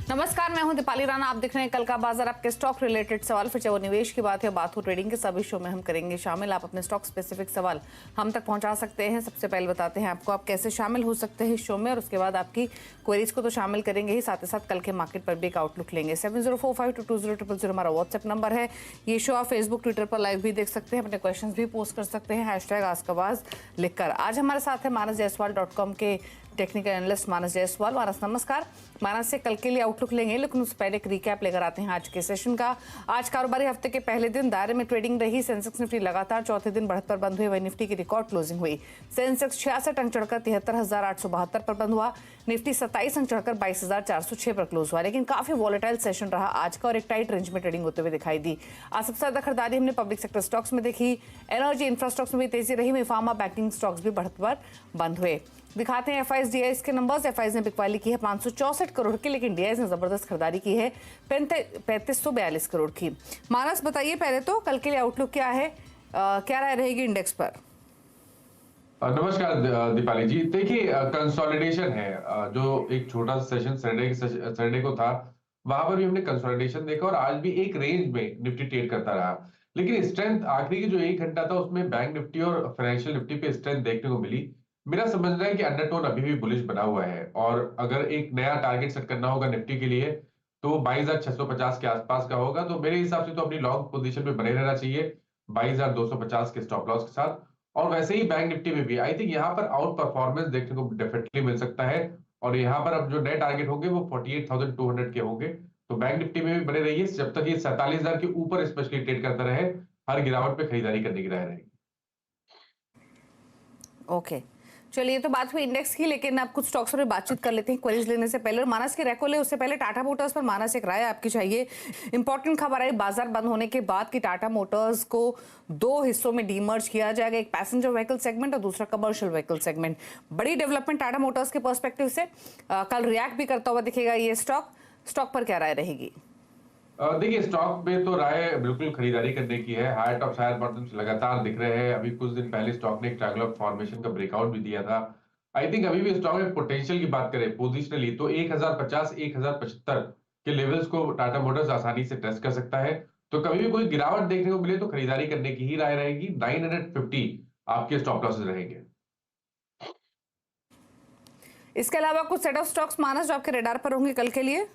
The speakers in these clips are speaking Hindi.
नमस्कार, मैं हूं दीपाली राणा। आप देख रहे हैं कल का बाजार। आपके स्टॉक रिलेटेड सवाल, फिर चाहे वो निवेश की बात है, बात हो ट्रेडिंग के, सभी शो में हम करेंगे शामिल। आप अपने स्टॉक स्पेसिफिक सवाल हम तक पहुंचा सकते हैं। सबसे पहले बताते हैं आपको आप कैसे शामिल हो सकते हैं शो में, और उसके बाद आपकी क्वेरीज को तो शामिल करेंगे ही, साथ ही साथ कल के मार्केट पर भी एक आउटलुक लेंगे। 7045220000 हमारा व्हाट्सएप नंबर है। ये शो आप फेसबुक ट्विटर पर लाइव भी देख सकते हैं, अपने क्वेश्चन भी पोस्ट कर सकते हैं #आस्क-आवाज लिखकर। आज हमारे साथ है manasjaiswal.com के टेक्निकल एनालिस्ट मानस जायसवाल। मानस नमस्कार। मानस से कल के लिए आउटलुक लेंगे, लेकिन उससे पहले एक रिकैप लेकर आते हैं आज के सेशन का। आज कारोबारी हफ्ते के पहले दिन दायरे में ट्रेडिंग रही। सेंसेक्स निफ्टी लगातार चौथे दिन बढ़त पर बंद हुई, वही निफ्टी की रिकॉर्ड क्लोजिंग हुई। सेंसेक्स 66 अंक चढ़कर 73,872 पर बंद हुआ। निफ्टी 27 अंक चढ़कर 22,406 पर क्लोज हुआ। लेकिन काफी वॉलेटाइल सेशन रहा आज का, और एक टाइट रेंज में ट्रेडिंग होते हुए दिखाई दी। आज सबसे ज्यादा खरीदारी हमने पब्लिक सेक्टर स्टॉक्स में देखी। एनर्जी इंफ्रास्ट्रक्चर में भी तेजी रही, वहीं फार्मा बैंकिंग स्टॉक्स भी बढ़त पर बंद हुए। दिखाते हैं एफआईज डीआईज के नंबर्स। एफआईज ने बिकवाली की है 564 करोड़ की, लेकिन डीआईज ने जबरदस्त खरीदारी की है 3542 करोड़ की। मानस बताइए पहले तो कल के लिए आउटलुक क्या है, क्या राय रहेगी इंडेक्स पर? नमस्कार दीपाली जी। देखिए, कंसोलिडेशन है। जो एक छोटा सा सेशन सैटरडे को था, वहां पर भी हमने कंसोलिडेशन देखा और आज भी एक रेंज में निफ्टी ट्रेड करता रहा। लेकिन स्ट्रेंथ आखिरी की जो 1 घंटा था उसमें बैंक निफ्टी और फाइनेंशियल निफ्टी पे स्ट्रेंथ देखने को मिली। मेरा समझना है कि अंडरटोन अभी भी बुलिश बना हुआ है, और अगर एक नया टारगेट सेट करना होगा निफ्टी के लिए तो 22,650 के आसपास का होगा। तो मेरे हिसाब से तो अपनी लॉन्ग पोजीशन में बने रहना चाहिए 22,250 के स्टॉप लॉस के साथ। और वैसे ही बैंक निफ्टी में भी आई थिंक यहाँ पर आउट परफॉर्मेंस देखने को डेफिनेटली मिल सकता है, और यहाँ पर अब जो नए टारगेट होंगे वो 48,200 के होंगे। तो बैंक निफ्टी में भी बने रहिए जब तक ये 47,000 के ऊपर स्पेशली ट्रेड करता रहे। हर गिरावट पे खरीदारी करने की राय रहेगी। ओके, चलिए ये तो बात हुई इंडेक्स की, लेकिन आप कुछ स्टॉक्स पर बातचीत कर लेते हैं क्वेरीज लेने से पहले। और मानस के रेको ले उससे पहले टाटा मोटर्स पर मानस एक राय आपकी चाहिए। इंपॉर्टेंट खबर आई बाजार बंद होने के बाद कि टाटा मोटर्स को दो हिस्सों में डीमर्ज किया जाएगा, एक पैसेंजर व्हीकल सेगमेंट और दूसरा कमर्शियल व्हीकल सेगमेंट। बड़ी डेवलपमेंट टाटा मोटर्स के पर्सपेक्टिव से। कल रिएक्ट भी करता हुआ दिखेगा ये स्टॉक पर क्या राय रहेगी? देखिए, स्टॉक में तो राय बिल्कुल खरीदारी करने की है। हायर टॉप्स हायर बॉटम्स लगातार दिख रहे हैं। अभी कुछ दिन पहले स्टॉक ने एक ट्रायंगुलर फॉर्मेशन का ब्रेकआउट भी दिया था। आई थिंक अभी भी स्टॉक में पोटेंशियल की बात करें पोजिशनली तो 1050 1075 के लेवल्स को टाटा मोटर्स आसानी से टेस्ट कर सकता है। तो कभी भी कोई गिरावट देखने को मिले तो खरीदारी करने की ही राय रहेगी। 950 आपके स्टॉप लॉसेस रहेंगे। इसके अलावा कुछ सेट ऑफ स्टॉक्स मानस जो आपके रडार पर होंगे कल के लिए?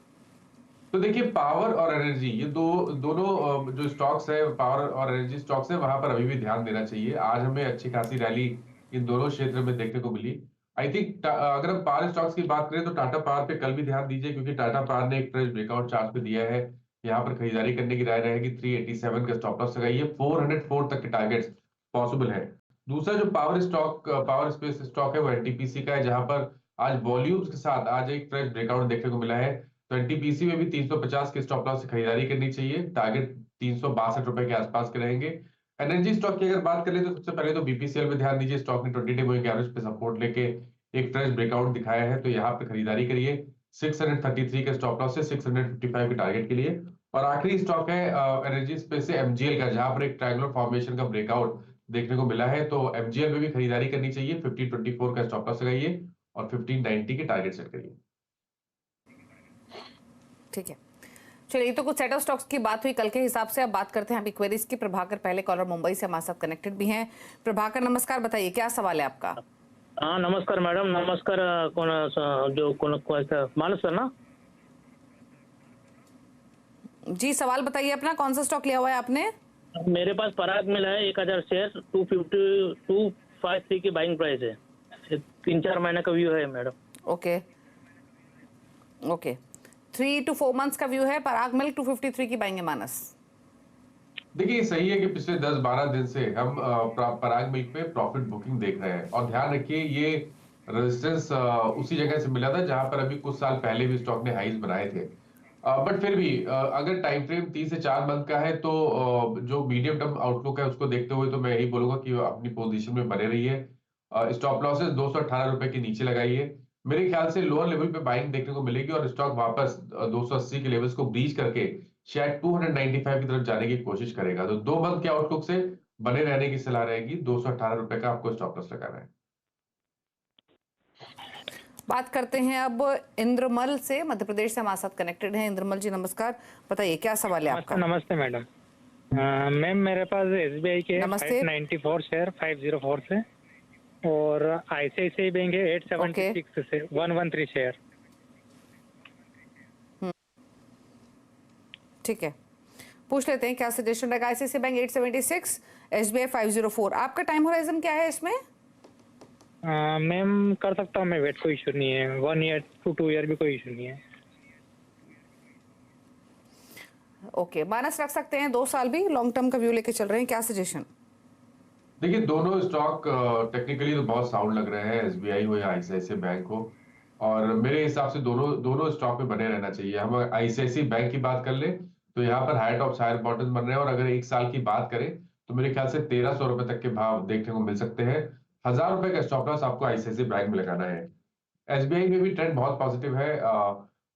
तो देखिए, पावर और एनर्जी ये दोनों जो स्टॉक्स है, पावर और एनर्जी स्टॉक्स है, वहां पर अभी भी ध्यान देना चाहिए। आज हमें अच्छी खासी रैली इन दोनों क्षेत्र में देखने को मिली। आई थिंक अगर हम पावर स्टॉक्स की बात करें तो टाटा पावर पे कल भी ध्यान दीजिए, क्योंकि टाटा पावर ने एक फ्रेश ब्रेकआउट चार्ट पे दिया है। यहाँ पर खरीदारी करने की राय रहेगी। 387 का स्टॉप लॉस लगाइए। 404 तक के टारगेट्स पॉसिबल है। दूसरा जो पावर स्पेस स्टॉक है वो एनटीपीसी का है, जहां पर आज वॉल्यूम्स के साथ आज एक फ्रेश ब्रेकआउट देखने को मिला है। तो एनटीपीसी में भी 350 के स्टॉप लॉस से खरीदारी करनी चाहिए। टारगेट 362 रुपए के आसपास के रहेंगे। एनर्जी स्टॉक की अगर बात करें तो सबसे पहले तो बीपीसीएल में ध्यान दीजिए। स्टॉक ने 20 डे मूविंग एवरेज पे सपोर्ट लेके एक फ्रेश ब्रेकआउट दिखाया है, तो यहाँ पे खरीदारी करिए 633 के स्टॉप लॉस से 655 के टारगेट के लिए। और आखिरी स्टॉक है एनर्जी स्पेस से एमजीएल का, जहां पर एक ट्रायंगुलर फॉर्मेशन का ब्रेकआउट देखने को मिला है। तो एमजीएल में भी खरीदारी करनी चाहिए। 1524 का स्टॉप लॉस लगाइए और 1590 के टारगेट सेट करिए। ठीक है, चलिए तो कुछ सेट ऑफ स्टॉक्स की बात हुई कल के हिसाब से। अब बात करते हैं अभी क्वेरीज की। प्रभाकर पहले कॉलर मुंबई से हमारे साथ कनेक्टेड भी हैं। प्रभाकर नमस्कार, बताइए क्या सवाल है आपका? हाँ नमस्कार मैडम, नमस्कार। मानस सर ना? जी सवाल बताइए अपना, कौन सा स्टॉक लिया हुआ है आपने? मेरे पास पराग मिला है 1000 शेयर, 25253 की बाइंग प्राइस है। 3-4 महीने का व्यू है madam. Okay okay, 3 to 4 months का व्यू है। पराग मिल्क 253 की बाइंग है मानस। देखिए, सही है कि पिछले 10-12 दिन से हम पराग मिल्क पे प्रॉफिट बुकिंग देख रहे हैं। और ध्यान रखिए, ये रेजिस्टेंस उसी जगह से मिला था जहां पर अभी कुछ साल पहले भी स्टॉक ने हाईज बनाए थे। बट फिर भी अगर टाइम फ्रेम 3 से 4 मंथ का है तो जो मीडियम टर्म आउटलुक है उसको देखते हुए तो मैं यही बोलूंगा कि अपनी पोजीशन में बने रहिए। स्टॉप लॉसेस 218 रुपए के नीचे लगाइए। मेरे ख्याल से लोअर लेवल पे बाइंग देखने को मिलेगी और स्टॉक वापस 280 के लेवल्स को ब्रीच करके शायद 295 की तरफ जाने की कोशिश करेगा। तो 2 मंथ के आउटलुक से बने रहने की सलाह रहेगी। 218 रुपए का आपको स्टॉप लॉस लगाना है। बात करते हैं अब इंद्रमल से, मध्य प्रदेश से हमारे साथ कनेक्टेड हैं। इंद्रमल जी नमस्कार, बताइए क्या सवाल है आपका? नमस्ते मैडम। मैम मेरे पास SBI के नमस्ते। 594 शेयर 504 से, और ICICI बैंक है 876 से 113 शेयर। ठीक है, पूछ लेते हैं क्या सजेशन रहेगा। ICICI bank 876, SBI 504। आपका टाइम होराइजन क्या है इसमें? मैम कर सकता हूँ मैं वेट, कोई इशू नहीं है। 1 ईयर to 2 ईयर भी कोई इशू नहीं है। ओके, माइनस रख सकते हैं 2 साल भी, लॉन्ग टर्म का व्यू लेके चल रहे हैं, क्या सजेशन? देखिए दोनों स्टॉक टेक्निकली तो बहुत साउंड लग रहे हैं, एसबीआई हो या आईसीआईसीआई बैंक हो, और मेरे हिसाब से दोनों दोनों स्टॉक में बने रहना चाहिए। हम आईसीआईसीआई बैंक की बात कर ले तो यहाँ पर हाई टॉप्स हायर बॉटम बन रहे हैं, और अगर 1 साल की बात करें तो मेरे ख्याल से 1300 रुपए तक के भाव देखने को मिल सकते हैं। 1000 रुपए का स्टॉप लॉस आपको आईसीआईसीआई बैंक में लगाना है। एसबीआई में भी ट्रेंड बहुत पॉजिटिव है।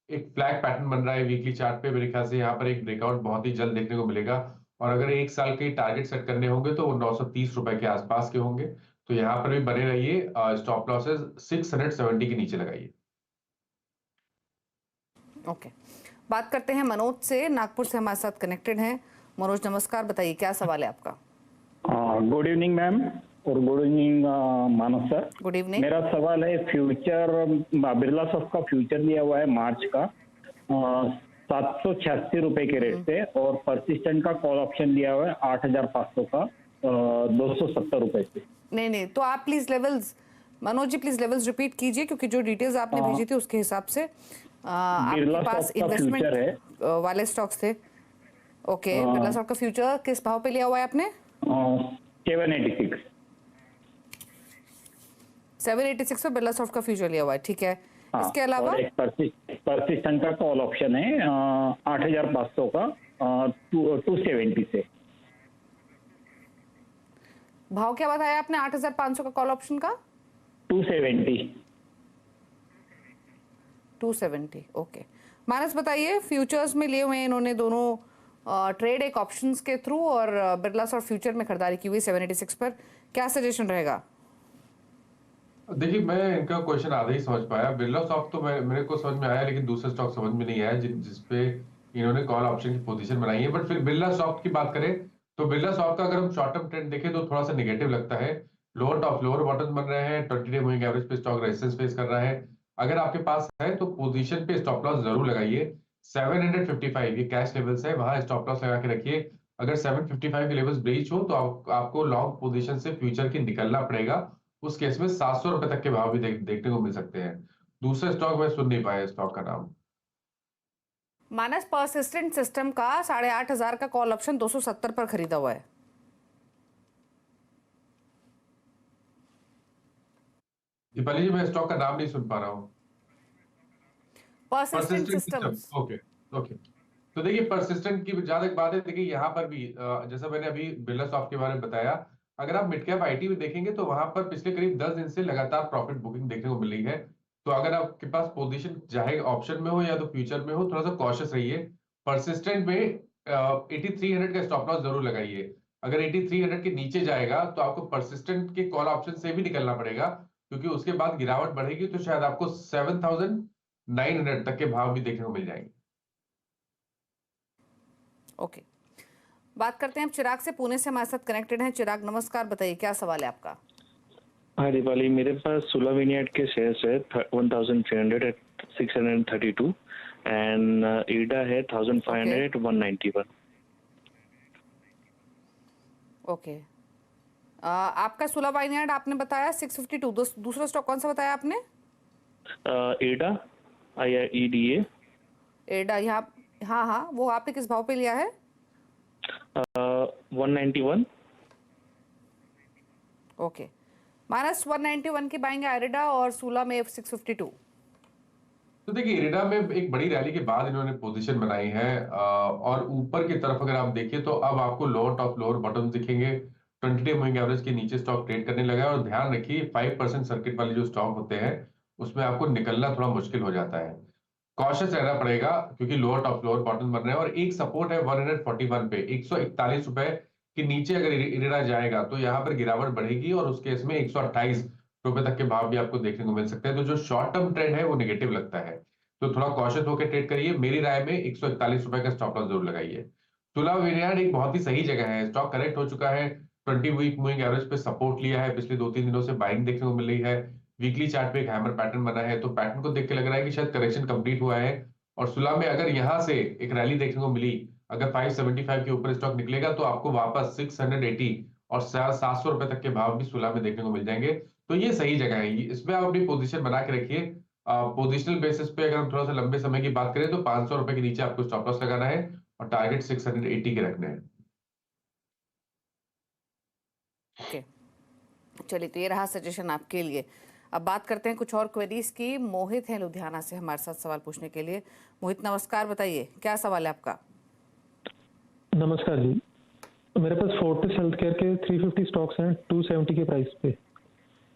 एक फ्लैग पैटर्न बन रहा है वीकली चार्ट पे, मेरे ख्याल से यहाँ पर एक ब्रेकआउट बहुत ही जल्द देखने को मिलेगा, और अगर 1 साल के टारगेट सेट करने होंगे तो वो 930 रुपए के आसपास के होंगे। तो यहाँ पर भी बने रहिए, स्टॉप लॉसेस 670 के नीचे लगाइए। ओके, बात करते हैं मनोज से, नागपुर से हमारे साथ कनेक्टेड हैं। मनोज नमस्कार, बताइए क्या सवाल है आपका? गुड इवनिंग मैम, और गुड इवनिंग मानस सर। Good evening. मेरा सवाल है फ्यूचर, बिरला सॉफ्ट का फ्यूचर लिया हुआ है मार्च का 786 रुपए के रेट से, और परसिस्टेंट का कॉल ऑप्शन लिया हुआ है 8500 का 270 रुपए से। नहीं, तो आप please levels, Manoj ji please levels repeat कीजिए, क्योंकि जो डिटेल्स आपने भेजी थी उसके हिसाब से आपके पास इन्वेस्टमेंट वाले स्टॉक्स थे। ओके, बिरला सॉफ्ट का फ्यूचर किस भाव पे लिया हुआ है आपने? 786 786 पे बिरला सॉफ्ट का फ्यूचर लिया हुआ है, ठीक है। इसके अलावा परसिस्टेंट का कॉल ऑप्शन है 8500 का 270 से। भाव क्या बताया आपने 8500 का कॉल ऑप्शन का? 270। ओके, मानस बताइए, फ्यूचर्स में लिए हुए इन्होंने दोनों ट्रेड एक ऑप्शंस के थ्रू, और बिरला सॉफ्ट फ्यूचर में खरीदारी की हुई 786 पर, क्या सजेशन रहेगा? देखिए मैं इनका क्वेश्चन आधा ही समझ पाया। बिरला सॉफ्ट तो मेरे को समझ में आया, लेकिन दूसरे स्टॉक समझ में नहीं आया जिसपे इन्होंने कॉल ऑप्शन की पोजीशन बनाई है। बट फिर बिरला सॉफ्ट की बात करें तो बिरला सॉफ्ट का अगर हम शॉर्ट टर्म ट्रेंड देखें तो थोड़ा सा निगेटिव लगता है। लोअर टॉप लोअर बॉटम बन रहे हैं, 20 डे मूविंग एवरेज पे स्टॉक रेजिस्टेंस फेस कर रहा है। अगर आपके पास है तो पोजीशन पे स्टॉप लॉस जरूर लगाइए। 755 ये कैश लेवल्स है, वहां स्टॉप लॉस लगा के रखिए। अगर 755 के लेवल्स ब्रीच हो तो आपको लॉन्ग पोजीशन से फ्यूचर की निकलना पड़ेगा। उस केस में 700 रुपए तक के भाव भी देखने को मिल सकते हैं। दूसरे स्टॉक में सुन नहीं पाया स्टॉक का नाम। मानस परसिस्टेंट सिस्टम का 8500 का कॉल ऑप्शन 270 पर खरीदा हुआ है। दीपाली जी मैं स्टॉक का नाम नहीं सुन पा रहा हूँ। Persistent systems. ओके ओके, तो देखिए परसिस्टेंट की जहां तक बात है, देखिए यहाँ पर भी जैसा मैंने अभी बिरला सॉफ्ट के बारे में बताया, अगर आप मिड कैप आईटी में देखेंगे तो वहां पर पिछले करीब 10 दिन से लगातार प्रॉफिट बुकिंग देखने को मिल रही है। तो अगर आपके पास पोजीशन चाहे ऑप्शन में हो या तो फ्यूचर में हो, थोड़ा सा कॉशियस रहिए। परसिस्टेंट में 8300 का स्टॉप लॉस जरूर लगाइए। अगर 8300 के नीचे जाएगा तो आपको परसिस्टेंट के कॉल ऑप्शन से भी निकलना पड़ेगा, क्योंकि उसके बाद गिरावट बढ़ेगी तो शायद आपको 7900 तक के भाव भी देखने को मिल जाएंगे। ओके, बात करते हैं अब चिराग से, पुणे से हमारे साथ कनेक्टेड हैं। चिराग नमस्कार, बताइए क्या सवाल है आपका? हाँ दीपाली, मेरे पास 16 विनियर्ड के शेयर्स है 1300 एट 632, एंड ईडा है 1500 एट 191। ओके, आपका 16 वाइनयार्ड आपने बताया 652। दूसरा स्टॉक कौन सा बताया आपने? ईडा, IEDA। एडा, यहाँ, हाँ, वो आपने किस भाव पे लिया है? 191। ओके, माइनस 191 की बाइंग आयरेडा, और 16 में 652। तो देखिए इरिडा में एक बड़ी रैली के बाद इन्होंने पोजीशन बनाई है, और ऊपर की तरफ अगर आप देखिए तो अब आपको लोअर टॉप लोअर बॉटम दिखेंगे। 20 डे मूविंग एवरेज के नीचे स्टॉक ट्रेड करने लगा है, और ध्यान रखिए 5% सर्किट वाले जो स्टॉक होते हैं उसमें आपको निकलना थोड़ा मुश्किल हो जाता है। कॉशियस रहना पड़ेगा, क्योंकि लोअर टॉप लोअर बॉटम बन रहे हैं, और एक सपोर्ट है 141 पे, 141 रुपए के नीचे अगर इरिडा जाएगा तो यहाँ पर गिरावट बढ़ेगी, और उस केस में 128 रुपए तक के भाव भी आपको देखने को मिल सकते हैं। तो जो शॉर्ट टर्म ट्रेंड है वो नेगेटिव लगता है, तो थोड़ा कॉशियस होकर ट्रेड करिए। मेरी राय में 141 रुपए का स्टॉप लॉस जरूर लगाइए। तुला विनियार्ड एक बहुत ही सही जगह है, स्टॉक करेक्ट हो चुका है, 20 वीक मूविंग एवरेज पे सपोर्ट लिया है, पिछले 2-3 दिनों से बाइंग देखने को मिल रही है, वीकली चार्ट पे एक हैमर पैटर्न बना है, तो पैटर्न को देख के लग रहा है कि शायद करेक्शन कंप्लीट हुआ है। और सुला में अगर यहां से एक रैली देखने को मिली, अगर 575 के ऊपर स्टॉक निकलेगा तो आपको वापस 680 और 700 रुपए तक के भाव भी सुला में देखने को मिल जाएंगे। तो ये सही जगह है, इसमें आप अपनी पोजीशन बना के रखिए। पोजिशनल बेसिस पे अगर हम थोड़ा सा लंबे समय की बात करें तो 500 रुपए के नीचे आपको स्टॉप लॉस लगाना है और टारगेट 680 के रखने हैं। ओके, चलिए, तो ये रहा सजेशन आपके लिए। अब बात करते हैं कुछ और क्वेरीज की। मोहित है लुधियाना से हमारे साथ सवाल पूछने के लिए। मोहित नमस्कार, बताइए क्या सवाल है आपका? नमस्कार जी, मेरे पास फोर्टिस हेल्थ केयर के 350 स्टॉक्स हैं 270 के प्राइस पे।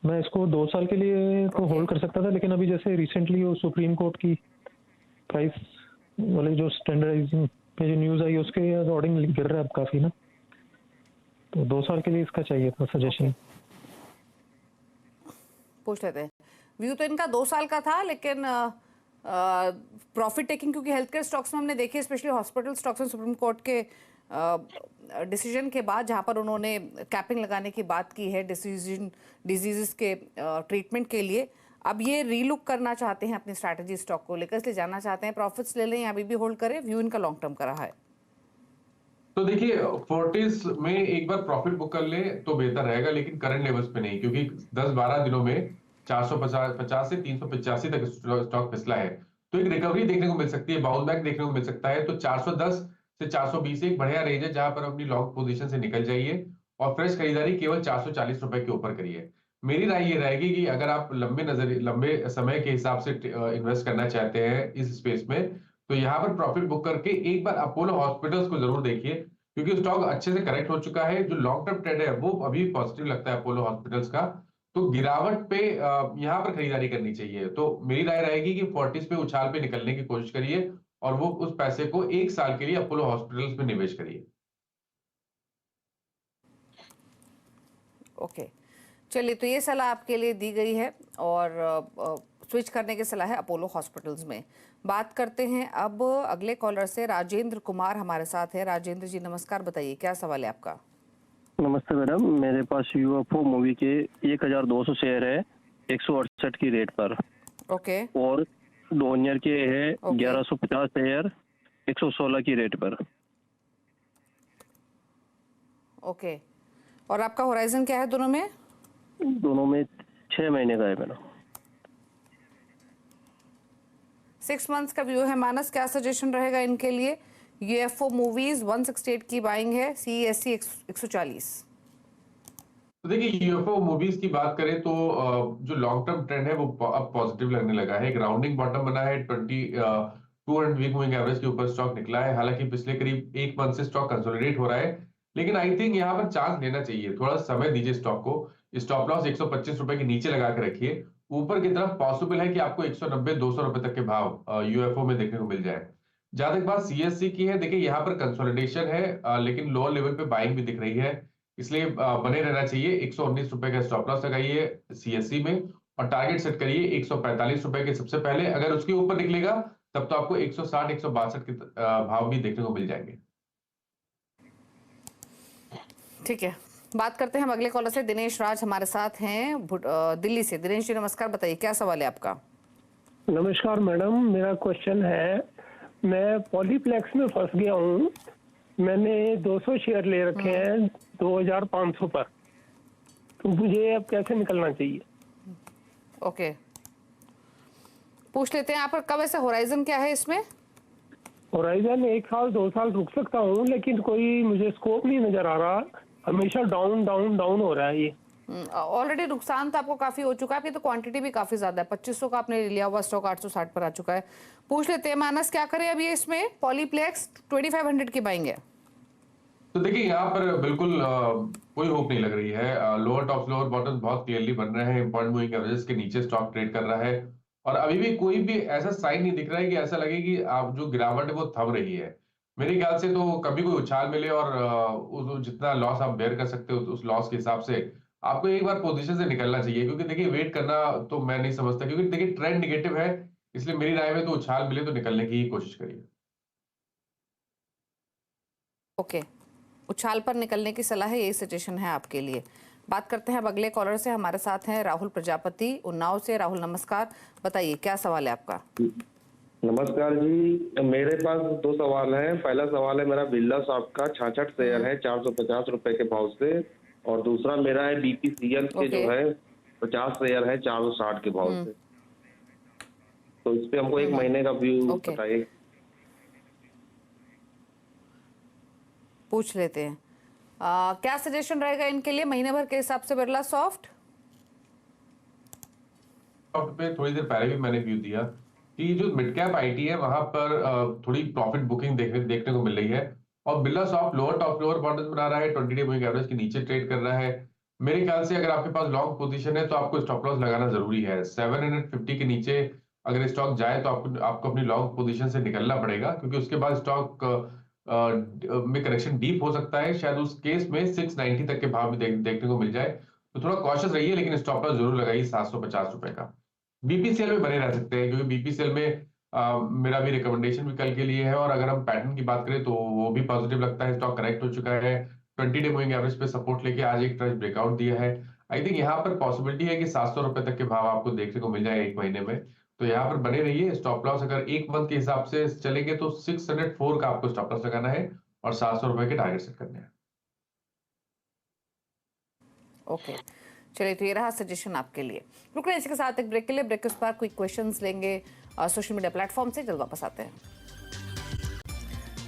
मैं इसको 2 साल के लिए तो होल्ड कर सकता था, लेकिन अभी जैसे रिसेंटली वो सुप्रीम कोर्ट की प्राइस वाले जो स्टैंडर्डाइजिंग पे जो न्यूज़ आई उसके अकॉर्डिंग गिर रहा है अब काफ़ी ना, तो 2 साल के लिए इसका चाहिए था सजेशन। पूछ लेते हैं। व्यू तो इनका 2 साल का था, लेकिन प्रॉफिट टेकिंग क्योंकि हेल्थ केयर स्टॉक्स में हमने देखी, स्पेशली हॉस्पिटल स्टॉक्स में सुप्रीम कोर्ट के डिसीजन के बाद, जहां पर उन्होंने कैपिंग लगाने की बात की है डिजीजेस के ट्रीटमेंट के लिए, अब ये रीलुक करना चाहते हैं अपनी स्ट्रैटेजी स्टॉक को लेकर, इसलिए जानना चाहते हैं प्रॉफिट्स ले लें या अभी भी होल्ड करें। व्यू इनका लॉन्ग टर्म का रहा है। तो देखिए, फोर्टिस में एक बार प्रॉफिट बुक कर ले तो बेहतर रहेगा, लेकिन करंट लेवल्स पे नहीं, क्योंकि 10-12 दिनों में 450 से 385 तक स्टॉक फिसला है। तो एक रिकवरी देखने को मिल सकती है, बाउंस बैक देखने को मिल सकता है। तो 410 से 420 एक बढ़िया रेंज है, जहां पर अपनी लॉन्ग पोजीशन से निकल जाइए और फ्रेश खरीदारी केवल 440 रुपए के ऊपर करिए। मेरी राय ये रहेगी कि अगर आप लंबे समय के हिसाब से इन्वेस्ट करना चाहते हैं इस स्पेस में, तो यहाँ पर प्रॉफिट बुक करके एक बार अपोलो हॉस्पिटल्स को जरूर देखिए, क्योंकि स्टॉक अच्छे से करेक्ट हो चुका है। जो लॉन्ग टर्म ट्रेंड है वो अभी पॉजिटिव लगता है अपोलो हॉस्पिटल्स का, तो गिरावट पे यहाँ पर खरीदारी करनी चाहिए। तो मेरी राय रहेगी कि फोर्टिस पे उछाल पे निकलने की कोशिश करिए और वो उस पैसे को 1 साल के लिए अपोलो हॉस्पिटल्स में निवेश करिए। ओके, चलिए, तो ये सलाह आपके लिए दी गई है और स्विच करने की सलाह है अपोलो हॉस्पिटल्स में। बात करते हैं अब अगले कॉलर से। राजेंद्र कुमार हमारे साथ है। राजेंद्र जी नमस्कार, बताइए क्या सवाल है आपका? नमस्ते मैडम, मेरे पास यूएफओ मूवी के 1200 शेयर है 168 की रेट पर। ओके। और डोनियर के है 1150 शेयर 116 की रेट पर। ओके, और आपका होराइजन क्या है दोनों में? दोनों में 6 महीने का है मैडम। 6 मंथ्स का व्यू है। मानस, क्या सजेशन रहेगा इनके लिए? यूएफओ मूवीज 168 की बाइंग है, सीएससी 140। तो देखिए, यूएफओ मूवीज की बात करें तो जो लॉन्ग टर्म ट्रेंड है वो अब पॉजिटिव लगने लगा है। एक राउंडिंग बॉटम बना है, 200 वीक मूविंग एवरेज के ऊपर स्टॉक निकला है। हालांकि पिछले करीब 1 मंथ से स्टॉक कंसोलिडेट हो रहा है, लेकिन आई थिंक यहाँ पर चांस लेना चाहिए, थोड़ा समय दीजिए स्टॉक को। स्टॉप लॉस 125 रुपए के नीचे लगा के रखिए। ऊपर की तरफ पॉसिबल है कि आपको 190-200 रुपए तक के भाव यूएफओ में देखने को मिल जाए। जहां तक बात सीएससी की है, देखिए यहाँ पर कंसोलिडेशन है, लेकिन लोअर लेवल पे बाइंग भी दिख रही है, इसलिए बने रहना चाहिए। 119 रुपए का स्टॉप लॉस लगाइए सीएससी में और टारगेट सेट करिए 145 रुपए के सबसे पहले। अगर उसके ऊपर निकलेगा तब तो आपको 160-162 के भाव भी देखने को मिल जाएंगे। ठीक है, बात करते हैं हम अगले कॉलर से। दिनेश राज हमारे साथ हैं दिल्ली से। दिनेश जी नमस्कार, बताइए क्या सवाल है आपका? नमस्कार मैडम, मेरा क्वेश्चन है, मैं पॉलीप्लेक्स में फंस गया हूँ। मैंने 200 शेयर ले रखे हैं 2500 पर, तो मुझे अब कैसे निकलना चाहिए? ओके, पूछ लेते हैं आप कब, ऐसे होराइजन क्या है इसमें? होराइजन 1 साल 2 साल रुक सकता हूँ, लेकिन कोई मुझे स्कोप नहीं नजर आ रहा। हमेशा डाउन डाउन डाउन हो रहा है ये। ऑलरेडी नुकसान तो आपको काफी हो चुका है, आपकी तो क्वांटिटी भी काफी ज्यादा है। 2500 का आपने लिया हुआ स्टॉक 860 पर आ चुका है। पूछ लेते हैं मानस, क्या करें अब ये इसमें? पॉलीप्लेक्स 2500 की बाइंग है। तो देखिए, यहाँ पर बिल्कुल कोई होप नहीं लग रही है। लोअर टॉप लोअर बॉटम बहुत क्लियरली बन रहे हैं, इम्पॉर्टेंट मूविंग एवरेज के नीचे स्टॉक ट्रेड कर रहा है और अभी भी कोई भी ऐसा साइन नहीं दिख रहा है कि ऐसा लगे कि आप जो गिरावट है वो थम रही है। मेरे ख्याल से तो कभी कोई उछाल मिले और जितना लॉस आप बेयर कर सकते हो उस लॉस के हिसाब से आपको एक बार पोजीशन से निकलना चाहिए, क्योंकि देखिए वेट करना तो मैं नहीं समझता, क्योंकि देखिए ट्रेंड निगेटिव है, इसलिए मेरी राय में तो उछाल मिले तो निकलने की ही कोशिश करिए। ओके, उछाल पर निकलने की सलाह है, यही सजेशन है आपके लिए। बात करते हैं अब अगले कॉलर से। हमारे साथ हैं राहुल प्रजापति उन्नाव से। राहुल नमस्कार, बताइए क्या सवाल है आपका? नमस्कार जी, मेरे पास दो सवाल हैं। पहला सवाल है मेरा बिरला सॉफ्ट का 66 शेयर है 450 रुपए के भाव से, और दूसरा मेरा है बीपीसीएल के जो है 50 शेयर है 460 के भाव से। तो इस पे हमको एक महीने का व्यू बताइए। पूछ लेते हैं क्या सजेशन रहेगा इनके लिए महीने भर के हिसाब से बिरला सॉफ्ट? पे थोड़ी देर पहले भी मैंने व्यू दिया कि जो मिड कैप आईटी है वहां पर थोड़ी प्रॉफिट बुकिंग देखने को मिल रही है, और Birla soft lower top lower bottom बना रहा है, 20 डे मूविंग एवरेज के नीचे ट्रेड कर रहा है। मेरे ख्याल से अगर आपके पास लॉन्ग पोजीशन है तो आपको स्टॉप लॉस लगाना जरूरी है। 750 के नीचे अगर स्टॉक जाए तो आपको अपनी लॉन्ग पोजीशन से निकलना पड़ेगा, क्योंकि उसके बाद स्टॉक में करेक्शन डीप हो सकता है। शायद उस केस में 690 तक के भाव भी देखने को मिल जाए, तो थोड़ा कॉशियस रहिए, लेकिन स्टॉप लॉस जरूर लगाइए 750 रुपए का। बीपीसीएल में बने रह सकते हैं, क्योंकि बीपीसीएल में मेरा भी रिकमेंडेशन भी कल के लिए है, और अगर हम पैटर्न की बात करें तो वो भी पॉजिटिव लगता है। स्टॉक करेक्ट हो चुका है, 20 डे मूविंग एवरेज पे सपोर्ट लेके आज एक ट्रेंड ब्रेकआउट दिया है। आई थिंक यहाँ पर पॉसिबिलिटी है कि 700 रुपए तक के भाव आपको देखने को मिल जाए एक महीने में, तो यहाँ पर बने रहिए। स्टॉप लॉस अगर एक मंथ के हिसाब से चलेंगे तो 604 का आपको स्टॉप लॉस लगाना है और 700 रुपए के टारगेट सेट करने हैं। ओके, चलिए, तो ये रहा सजेशन आपके लिए। रुक रहे हैं इसके साथ एक ब्रेक के लिए। ब्रेक के उस पर क्विक क्वेश्चंस लेंगे सोशल मीडिया प्लेटफॉर्म से, जल्द वापस आते हैं।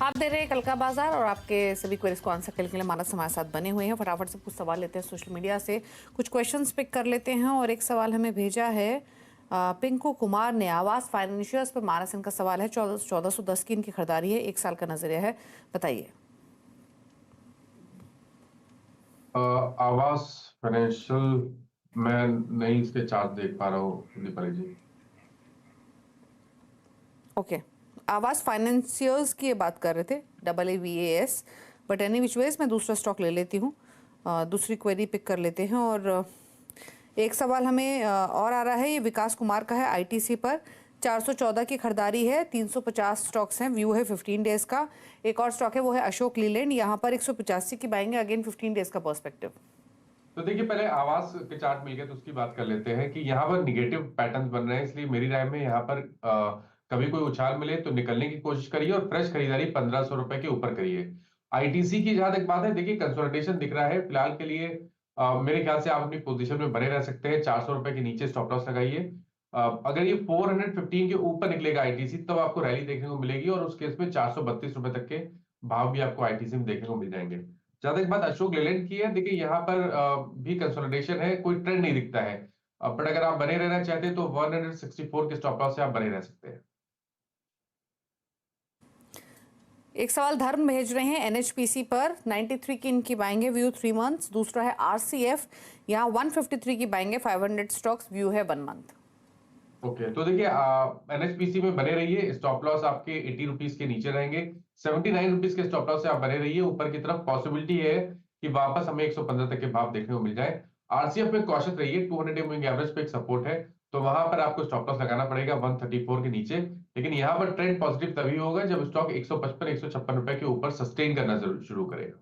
आप दे रहे हैं कल का बाजार, और आपके सभी क्वेरीज को आंसर करने के लिए मानस हमारे साथ बने हुए हैं। फटाफट से कुछ सवाल लेते हैं सोशल मीडिया से, कुछ क्वेश्चंस पिक कर लेते हैं। और एक सवाल हमें भेजा है पिंकू कुमार ने। आवास फाइनेंशियर्स पर मानस इनका सवाल है। 1410 की इनकी खरीदारी है, 1 साल का नजरिया है, बताइए। आवास फाइनेंशियल मैं नहीं इसके चार्ट देख पा रहा हूँ दीपाली जी। ओके, आवास फाइनेंसियर्स की ये बात कर रहे थे, AAVAS, but any which ways मैं दूसरा स्टॉक ले लेती हूँ। दूसरी क्वेरी पिक कर लेते हैं। और एक सवाल हमें और आ रहा है, ये विकास कुमार का है। आईटीसी पर 414 की खरीदारी है, 350 स्टॉक्स हैं, व्यू है 15 डेज का। एक और स्टॉक है वो है अशोक लीलैंड, यहाँ पर 185 की बाइंग है, अगेन 15 डेज का पर्सपेक्टिव। तो देखिए पहले आवास के चार्ट मिल गए तो उसकी बात कर लेते हैं कि यहाँ पर निगेटिव पैटर्न्स बन रहे हैं, इसलिए मेरी राय में यहाँ पर कभी कोई उछाल मिले तो निकलने की कोशिश करिए, और फ्रेश खरीदारी 1500 रुपए के ऊपर करिए। आईटीसी की जहां तक बात है, देखिए कंसोलिडेशन दिख रहा है फिलहाल के लिए। मेरे ख्याल से आप अपनी पोजीशन में बने रह सकते हैं। 400 रुपए के नीचे स्टॉप लॉस लगाइए। अगर ये 415 के ऊपर निकलेगा आईटीसी, तब आपको रैली देखने को मिलेगी, और उस केस में 432 रुपए तक के भाव भी आपको आईटीसी में देखने को मिल जाएंगे। जहां तक बात अशोक लेलैंड की है, देखिए यहाँ पर भी कंसोलिडेशन है, कोई ट्रेंड नहीं दिखता है, बट अगर आप बने रहना चाहते हैं तो 164 के स्टॉप लॉस से आप बने रह सकते हैं। एक सवाल धर्म भेज रहे हैं एनएचपीसी पर 93 की इनकी बाइंग है, व्यू 3 मंथ्स। दूसरा है आरसीएफ, यहाँ 153 की बाइंग है, 500 स्टॉक्स, व्यू है 1 मंथ। ओके, तो देखिए एनएचपीसी में बने रहिए। स्टॉप लॉस आपके 80 रुपीज के नीचे रहेंगे, 79 रुपीज के स्टॉप लॉस से आप बने रहिए। ऊपर की तरफ पॉसिबिलिटी है कि वापस हमें 115 तक के भाव देखने को मिल जाए। आरसीएफ में कॉशियस रहिए, 200 डे मूविंग एवरेज पे एक सपोर्ट है, तो वहां पर आपको स्टॉप लॉस लगाना पड़ेगा 134 के नीचे। लेकिन यहाँ पर ट्रेंड पॉजिटिव तभी होगा जब स्टॉक 155-156 रुपए के ऊपर सस्टेन करना शुरू करेगा।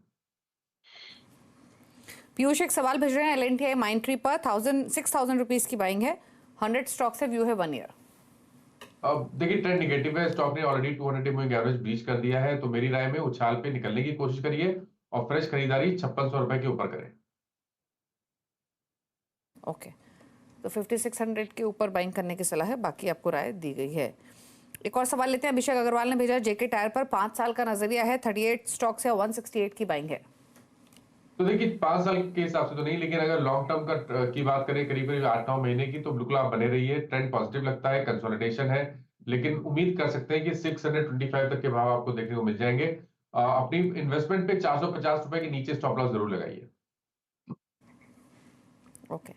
पीयूष एक सवाल भेज रहे हैं एलएनटीआई माइंट्री पर 6,000 रुपीज की बाइंग है, 100 स्टॉक से, व्यू है 1 ईयर। अब देखिए ट्रेंड निगेटिव है, स्टॉक ने already 200 day moving average breach कर दिया है, तो मेरी राय में उछाल पे निकलने की कोशिश करिए और फ्रेश खरीदारी 5600 रुपए के ऊपर करें। ओके, तो 5600 के ऊपर बाइंग करने की सलाह है, बाकी आपको राय दी गई है। एक और सवाल लेते हैं, अभिषेक अग्रवाल ने भेजा, जेके टायर पर 5 साल का नजरिया है, 38 स्टॉक से 168 की बाइंग है। तो देखिए 5 साल के हिसाब से तो नहीं, लेकिन अगर लॉन्ग टर्म का की बात करें करीब करीब 8-9 महीने की, तो बिल्कुल आप बने रहिए। ट्रेंड पॉजिटिव लगता है, कंसोलिडेशन है, लेकिन उम्मीद कर सकते हैं कि 625 तक के भाव आपको देखने को मिल जाएंगे। अपनी इन्वेस्टमेंट पे 450 रुपए के नीचे स्टॉप लॉस जरूर लगाइए। ओके,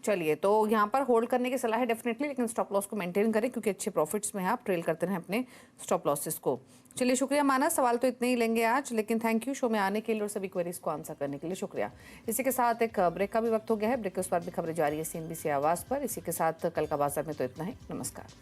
चलिए, तो यहाँ पर होल्ड करने की सलाह है डेफिनेटली, लेकिन स्टॉप लॉस को मेंटेन करें क्योंकि अच्छे प्रॉफिट्स में है आप, ट्रेल करते रहें अपने स्टॉप लॉसेस को। चलिए, शुक्रिया मानस, सवाल तो इतने ही लेंगे आज, लेकिन थैंक यू शो में आने के लिए और सभी क्वेरीज को आंसर करने के लिए शुक्रिया। इसी के साथ एक ब्रेक का भी वक्त हो गया है, ब्रेक के उस पर भी खबरें जारी है CNBC आवाज़ पर। इसी के साथ कल का बाजार में तो इतना ही, नमस्कार।